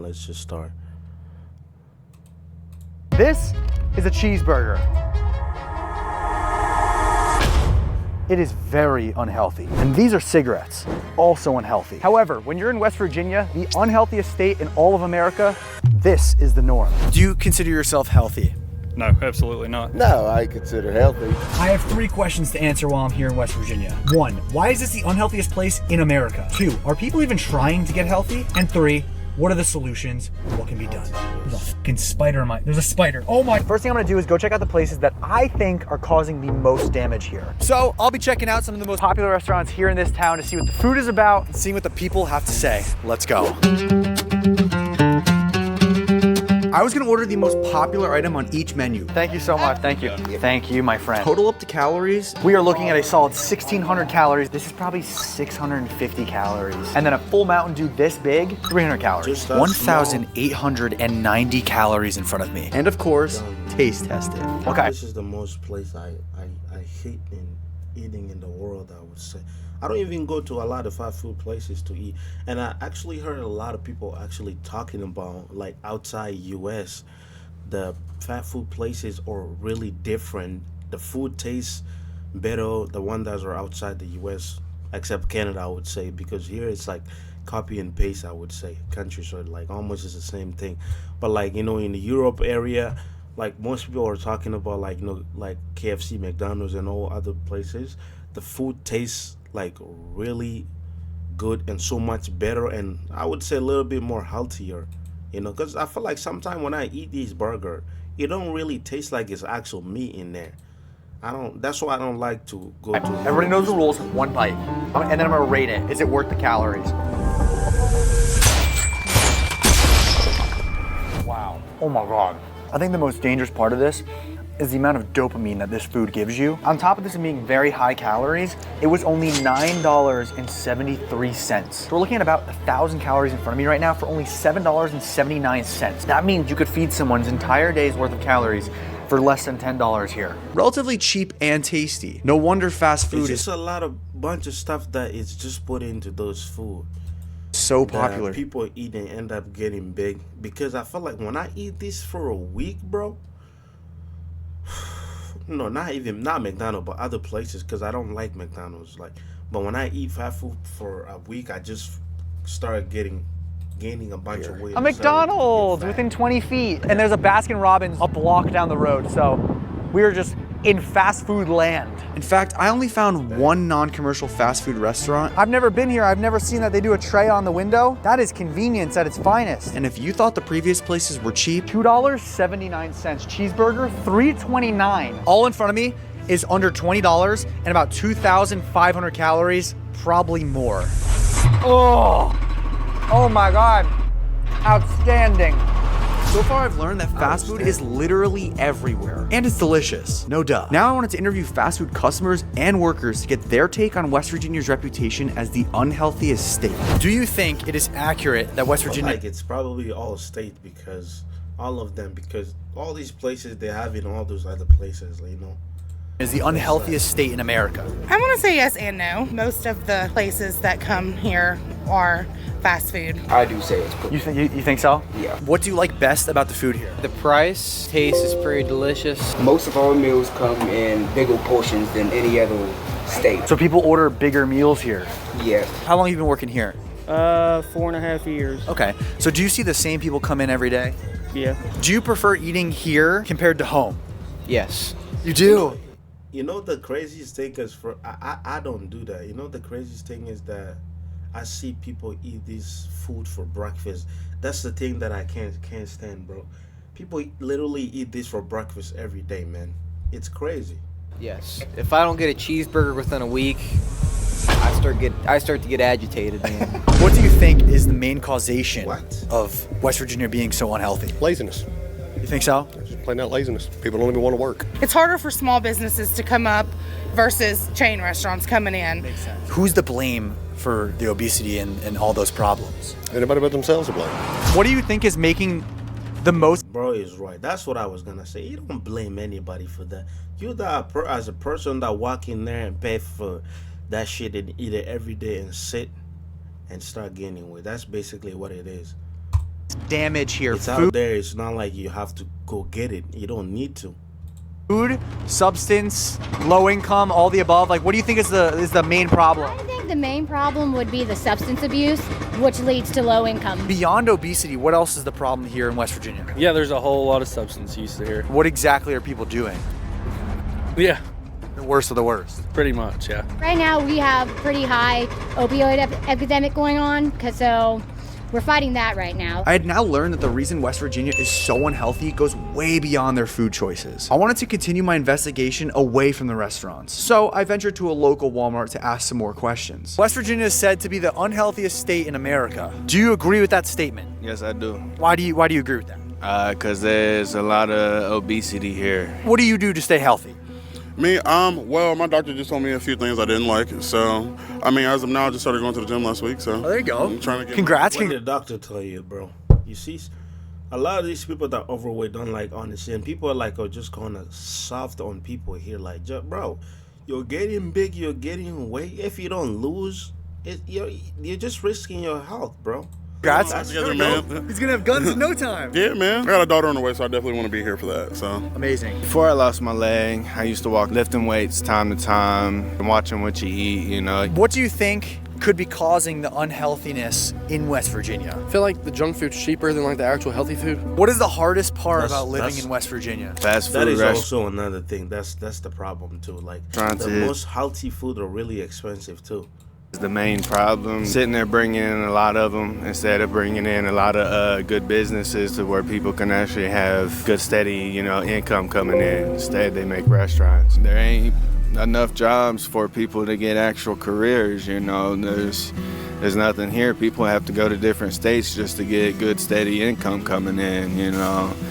Let's just start. This is a cheeseburger. It is very unhealthy. And these are cigarettes, also unhealthy. However, when you're in West Virginia, the unhealthiest state in all of America, this is the norm. Do you consider yourself healthy? No, absolutely not. No, I consider healthy. I have 3 questions to answer while I'm here in West Virginia. 1, why is this the unhealthiest place in America? 2, are people even trying to get healthy? And 3, what are the solutions? What can be done? There's a fucking spider in my, there's a spider. Oh my. First thing I'm gonna do is go check out the places that I think are causing the most damage here. So I'll be checking out some of the most popular restaurants here in this town to see what the food is about and seeing what the people have to say. Let's go. I was gonna order the most popular item on each menu. Thank you so much, thank you. Thank you, my friend. Total up to calories, we are looking at a solid 1,600 calories. This is probably 650 calories. And then a full Mountain Dew this big, 300 calories. 1,890 calories in front of me. And of course, taste test it. Okay. This is the most place I hate in eating in the world, I would say. I don't even go to a lot of fast food places to eat. And I actually heard a lot of people actually talking about, like, outside US, the fast food places are really different. The food tastes better, the ones that are outside the US, except Canada, I would say, because here it's like copy and paste, I would say. Countries are like almost is the same thing. But like, you know, in the Europe area, like most people are talking about, like, you know, like KFC, McDonald's, and all other places. The food tastes like really good and so much better, and I would say a little bit more healthier, you know, because I feel like sometimes when I eat these burger, it don't really taste like it's actual meat in there. That's why I don't like to go to. Everybody knows the rules, 1 bite. And then I'm gonna rate it. Is it worth the calories? Wow. Oh my God. I think the most dangerous part of this is the amount of dopamine that this food gives you. On top of this being very high calories, it was only $9.73. So we're looking at about 1,000 calories in front of me right now for only $7.79. That means you could feed someone's entire day's worth of calories for less than $10 here. Relatively cheap and tasty. No wonder fast food It's just a lot of bunch of stuff that is just put into those food. So popular. People eat and end up getting big, because I feel like when I eat this for a week, bro, no, not McDonald's, but other places, because I don't like McDonald's. Like, but when I eat fast food for a week, I just start gaining a bunch of weight. A McDonald's within 20 feet. And there's a Baskin Robbins a block down the road. So we are just in fast food land. In fact, I only found 1 non-commercial fast food restaurant. I've never been here. I've never seen that they do a tray on the window. That is convenience at its finest. And if you thought the previous places were cheap, $2.79. Cheeseburger, $3.29. All in front of me is under $20 and about 2,500 calories, probably more. Oh my God, outstanding. So far, I've learned that fast food is literally everywhere, and it's delicious, no duh. Now I wanted to interview fast food customers and workers to get their take on West Virginia's reputation as the unhealthiest state. Do you think it is accurate that West Virginia... Like, it's probably all state, because all of them, because all these places they have in all those other places, you know, is the unhealthiest state in America? I want to say yes and no. Most of the places that come here are fast food. I do say it's pretty. You think so? Yeah. What do you like best about the food here? The price, taste is pretty delicious. Most of our meals come in bigger portions than any other state. So people order bigger meals here? Yes. How long have you been working here? 4.5 years. Okay. So do you see the same people come in every day? Yeah. Do you prefer eating here compared to home? Yes. You do? You know the craziest thing is I don't do that. You know the craziest thing is that I see people eat this food for breakfast. That's the thing that I can't stand, bro. People literally eat this for breakfast every day, man. It's crazy. Yes. If I don't get a cheeseburger within a week, I start to get agitated, man. What do you think is the main causation What? of West Virginia being so unhealthy? Laziness. You think so? Just plain out laziness. People don't even want to work. It's harder for small businesses to come up versus chain restaurants coming in. Makes sense. Who's to blame for the obesity and all those problems? Anybody but themselves to blame. What do you think is making the most... Bro is right. That's what I was gonna say. You don't blame anybody for that. You that as a person that walk in there and pay for that shit and eat it every day and sit and start gaining weight. That's basically what it is. damage here. It's out there. It's not like you have to go get it. You don't need to. Food, substance, low income, all the above. Like, what do you think is the main problem? I think the main problem would be the substance abuse, which leads to low income. Beyond obesity, what else is the problem here in West Virginia? Yeah, there's a whole lot of substance use here. What exactly are people doing? Yeah, The worst of the worst. pretty much, yeah. Right now, we have pretty high opioid epidemic going on, so we're fighting that right now. I had now learned that the reason West Virginia is so unhealthy goes way beyond their food choices. I wanted to continue my investigation away from the restaurants, so I ventured to a local Walmart to ask some more questions. West Virginia is said to be the unhealthiest state in America. Do you agree with that statement? Yes, I do. Why do you agree with that? Because there's a lot of obesity here. What do you do to stay healthy? Me, well, my doctor just told me a few things I didn't like. So, I mean, as of now, I just started going to the gym last week. So, Oh, there you go. I'm trying to get. Congrats. What did the doctor tell you, bro? You see, a lot of these people that are overweight don't like understand. People are just kind of soft on people here. Like, bro, you're getting big, you're getting weight. If you don't lose, you're just risking your health, bro. Congrats. Together, man. He's gonna have guns in no time. Yeah, man. I got a daughter on the way, so I definitely want to be here for that. So, Amazing. Before I lost my leg, I used to walk lifting weights time to time, and watching what you eat, you know. What do you think could be causing the unhealthiness in West Virginia? I feel like the junk food's cheaper than like the actual healthy food. What is the hardest part That's- about living that's- in West Virginia? Fast food That is restaurants. also another thing. That's the problem too. Like, Trying the to- most healthy food are really expensive too. The main problem, sitting there bringing in a lot of them instead of bringing in a lot of good businesses to where people can actually have good steady, income coming in. Instead, they make restaurants. There ain't enough jobs for people to get actual careers. There's nothing here. People have to go to different states just to get good steady income coming in.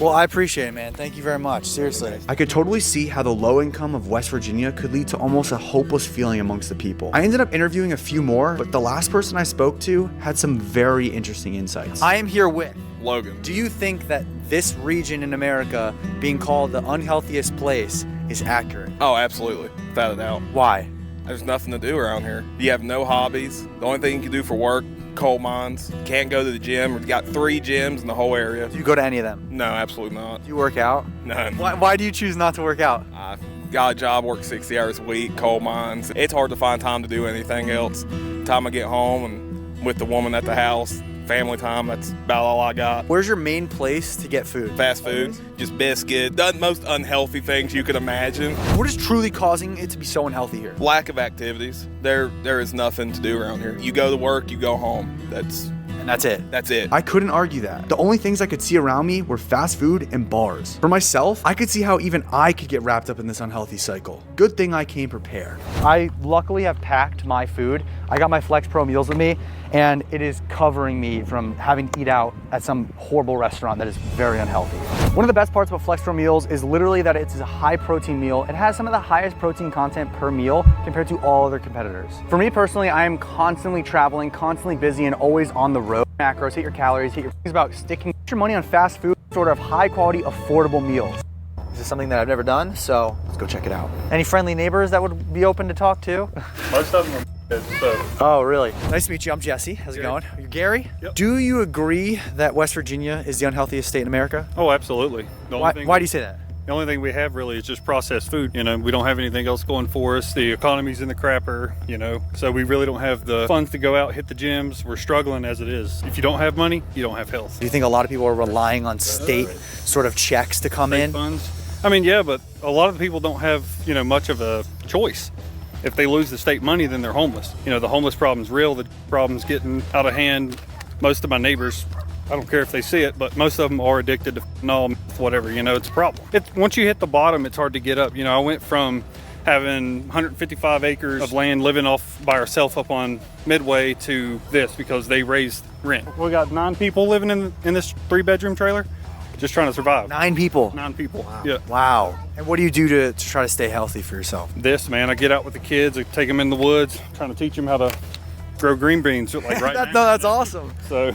Well, I appreciate it, man. Thank you very much. Seriously. I could totally see how the low income of West Virginia could lead to almost a hopeless feeling amongst the people. I ended up interviewing a few more, but the last person I spoke to had some very interesting insights. I am here with Logan. Do you think that this region in America being called the unhealthiest place is accurate? Oh, absolutely. Without a doubt. Why? There's nothing to do around here. You have no hobbies. The only thing you can do for work, coal mines. Can't go to the gym. We've got 3 gyms in the whole area. Do you go to any of them? No, absolutely not. Do you work out? None. Why do you choose not to work out? I got a job, work 60 hours a week, coal mines. It's hard to find time to do anything else. Time I get home and with the woman at the house, family time, that's about all I got. Where's your main place to get food? Fast food, just biscuit, the most unhealthy things you could imagine. What is truly causing it to be so unhealthy here? Lack of activities. There is nothing to do around here. You go to work, you go home. That's it. That's it. I couldn't argue that. The only things I could see around me were fast food and bars. For myself, I could see how even I could get wrapped up in this unhealthy cycle. Good thing I came prepared. I luckily have packed my food. I got my Flex Pro meals with me, and it is covering me from having to eat out at some horrible restaurant that is very unhealthy. One of the best parts about Flex Pro meals is literally that it's a high protein meal. It has some of the highest protein content per meal compared to all other competitors. For me personally, I am constantly traveling, constantly busy, and always on the road. Macros, hit your calories, hit your things about sticking your money on fast food, sort of high quality, affordable meals. This is something that I've never done, so let's go check it out. Any friendly neighbors that would be open to talk to? Most of them are so. Oh, really? Nice to meet you. I'm Jesse. How's it going? You're Gary? Yep. Do you agree that West Virginia is the unhealthiest state in America? Oh, absolutely. Why do you say that? The only thing we have really is just processed food. We don't have anything else going for us. The economy's in the crapper, so we really don't have the funds to go out, hit the gyms. We're struggling as it is. If you don't have money, you don't have health. Do you think a lot of people are relying on state sort of checks to come in? Funds. I mean, yeah, but a lot of the people don't have, much of a choice. If they lose the state money, then they're homeless. The homeless problem's real. The problem's getting out of hand. Most of my neighbors, I don't care if they see it, but most of them are addicted to fentanyl, whatever, it's a problem. Once you hit the bottom, it's hard to get up. I went from having 155 acres of land living off by ourselves up on Midway to this because they raised rent. We got 9 people living in this 3-bedroom trailer, just trying to survive. 9 people? 9 people, wow. Yeah. Wow. And what do you do to try to stay healthy for yourself? This, man, I get out with the kids, I take them in the woods, trying to teach them how to grow green beans like right now. No, that's awesome. So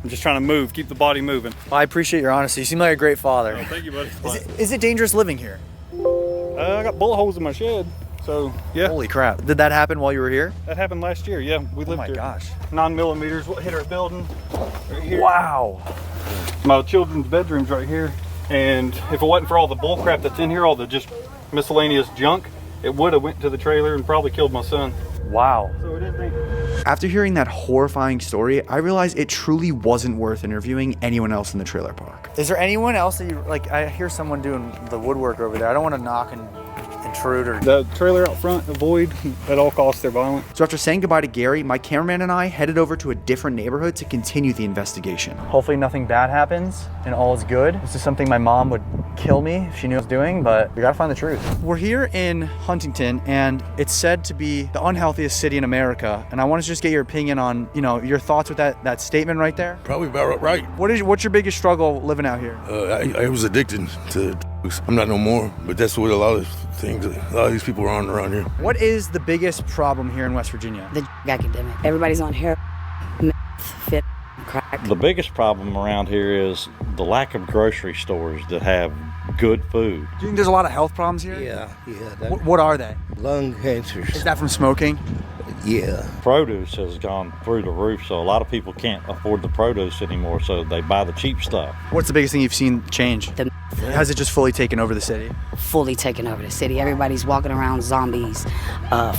I'm just trying to move, keep the body moving. Well, I appreciate your honesty. You seem like a great father. Oh, thank you, buddy. Is it dangerous living here? I got bullet holes in my shed, So, yeah. Holy crap. Did that happen while you were here? That happened last year, yeah. We lived here. Oh my gosh. 9 millimeters, what hit our building right here. Wow. My children's bedroom's right here. And if it wasn't for all the bull crap that's in here, all the just miscellaneous junk, it would have went to the trailer and probably killed my son. Wow. So it is dangerous. After hearing that horrifying story, I realized it truly wasn't worth interviewing anyone else in the trailer park. Is there anyone else that you, like, I hear someone doing the woodwork over there. I don't want to knock and intrude or... The trailer out front, avoid at all costs, they're violent. So after saying goodbye to Gary, my cameraman and I headed over to a different neighborhood to continue the investigation. Hopefully nothing bad happens and all is good. This is something my mom would kill me if she knew I was doing, but we gotta find the truth. We're here in Huntington, and it's said to be the unhealthiest city in America, and I want to just get your opinion on, you know, your thoughts with that statement right there. Probably about right. What's your biggest struggle living out here? I was addicted to drugs. I'm not no more, but that's what a lot of these people are on around here. What is the biggest problem here in West Virginia? The academic. Everybody's on hair, fit, crack. The biggest problem around here is the lack of grocery stores that have good food. Do you think there's a lot of health problems here? Yeah. What are they? Lung cancers. Is that from smoking? Yeah. Produce has gone through the roof, so a lot of people can't afford the produce anymore, so they buy the cheap stuff. What's the biggest thing you've seen change? Has it just fully taken over the city? Fully taken over the city. Everybody's walking around zombies,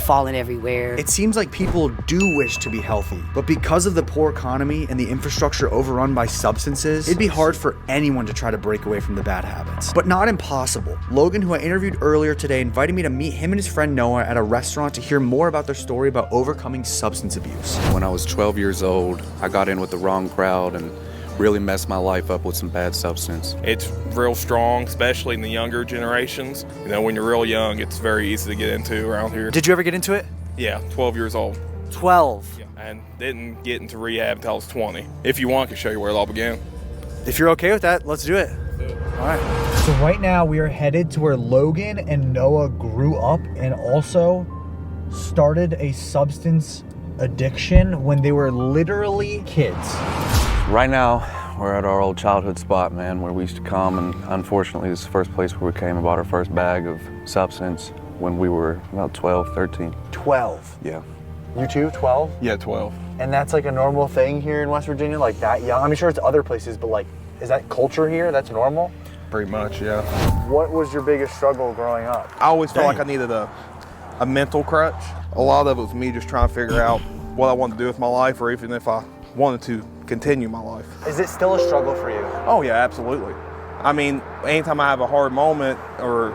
falling everywhere. It seems like people do wish to be healthy, but because of the poor economy and the infrastructure overrun by substances, it'd be hard for anyone to try to break away from the bad habits. But not impossible. Logan, who I interviewed earlier today, invited me to meet him and his friend Noah at a restaurant to hear more about their story about overcoming substance abuse. When I was 12 years old, I got in with the wrong crowd and really messed my life up with some bad substance. It's real strong, especially in the younger generations. You know, when you're real young, it's very easy to get into around here. Did you ever get into it? Yeah, 12 years old. 12? Yeah, and didn't get into rehab until I was 20. If you want, I can show you where it all began. If you're okay with that, let's do it. All right. So right now we are headed to where Logan and Noah grew up and also started a substance addiction when they were literally kids. Right now, we're at our old childhood spot, man, where we used to come, and unfortunately, this is the first place where we came and bought our first bag of substance when we were about 12, 13. 12? Yeah. You too, 12? Yeah, 12. And that's like a normal thing here in West Virginia, like that young? I'm sure it's other places, but like, is that culture here? That's normal? Pretty much, yeah. What was your biggest struggle growing up? I always felt like I needed a mental crutch. A lot of it was me just trying to figure out what I wanted to do with my life, or even if I wanted to continue my life. Is it still a struggle for you? Oh yeah, absolutely. I mean, anytime I have a hard moment or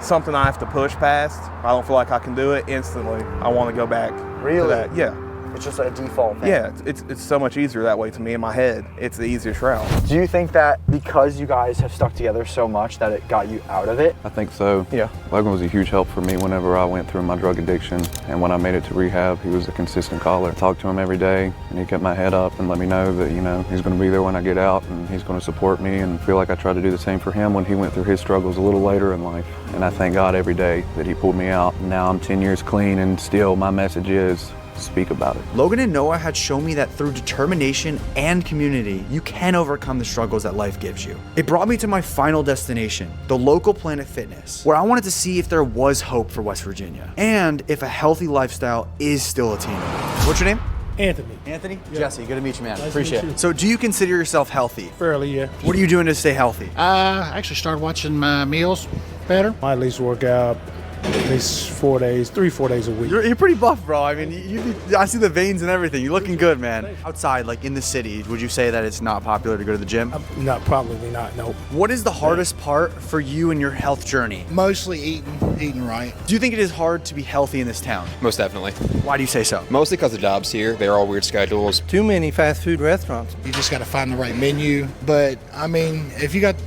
something I have to push past, I don't feel like I can do it instantly. I want to go back to that. Yeah. It's just a default thing. Yeah, it's so much easier that way to me in my head. It's the easiest route. Do you think that because you guys have stuck together so much that it got you out of it? I think so. Yeah. Logan was a huge help for me whenever I went through my drug addiction, and when I made it to rehab, he was a consistent caller. I talked to him every day, and he kept my head up and let me know that, you know, he's going to be there when I get out, and he's going to support me, and feel like I tried to do the same for him when he went through his struggles a little later in life. And I thank God every day that he pulled me out. Now I'm 10 years clean, and still my message is, speak about it. Logan and Noah had shown me that through determination and community, you can overcome the struggles that life gives you. It brought me to my final destination, the local Planet Fitness, where I wanted to see if there was hope for West Virginia and if a healthy lifestyle is still attainable. What's your name? Anthony. Anthony? Yeah. Jesse, good to meet you, man. Nice Appreciate to meet it. you. So do you consider yourself healthy? Fairly, yeah. What are you doing to stay healthy? I actually started watching my meals better. I at least work out at least 4 days, 3-4 days a week. You're pretty buff, bro. I mean, I see the veins and everything. You're looking good, man. Outside, like in the city, would you say that it's not popular to go to the gym? No, probably not, no. What is the hardest part for you in your health journey? Mostly eating right. Do you think it is hard to be healthy in this town? Most definitely. Why do you say so? Mostly because the jobs here, they're all weird schedules. Too many fast food restaurants. You just got to find the right menu. But I mean, if you got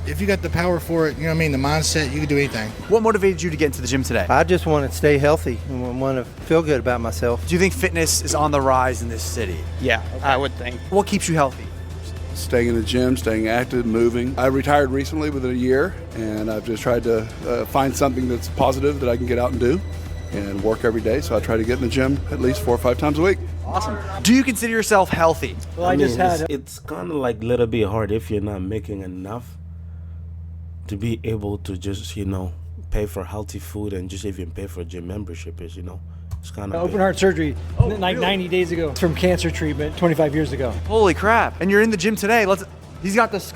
the power for it, you know what I mean, the mindset, you can do anything. What motivated you to get into the gym today? I just want to stay healthy and want to feel good about myself. Do you think fitness is on the rise in this city? Yeah, I would think. What keeps you healthy? Staying in the gym, staying active, moving. I retired recently within a year, and I've just tried to find something that's positive that I can get out and do and work every day. So I try to get in the gym at least 4 or 5 times a week. Awesome. Do you consider yourself healthy? Well, it's kind of like a little bit hard if you're not making enough to be able to just, pay for healthy food and just even pay for a gym membership is, it's kind of Open heart surgery, like 90 days ago, from cancer treatment 25 years ago. Holy crap. And you're in the gym today. He's got this,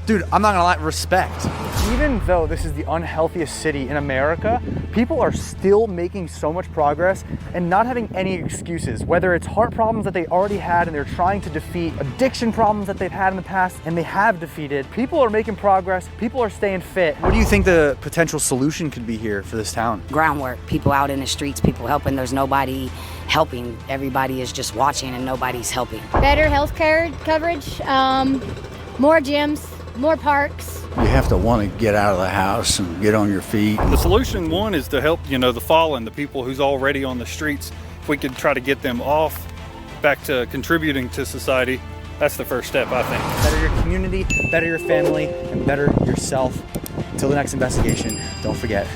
dude, I'm not gonna lie, respect. Even though this is the unhealthiest city in America, people are still making so much progress and not having any excuses, whether it's heart problems that they already had and they're trying to defeat, addiction problems that they've had in the past and they have defeated. People are making progress, people are staying fit. What do you think the potential solution could be here for this town? Groundwork, people out in the streets, people helping. There's nobody helping. Everybody is just watching and nobody's helping. Better health care coverage, more gyms, more parks. You have to want to get out of the house and get on your feet. The solution, one, is to help, the fallen, the people who's already on the streets. If we could try to get them off, back to contributing to society, that's the first step, I think. Better your community, better your family, and better yourself. Until the next investigation, don't forget,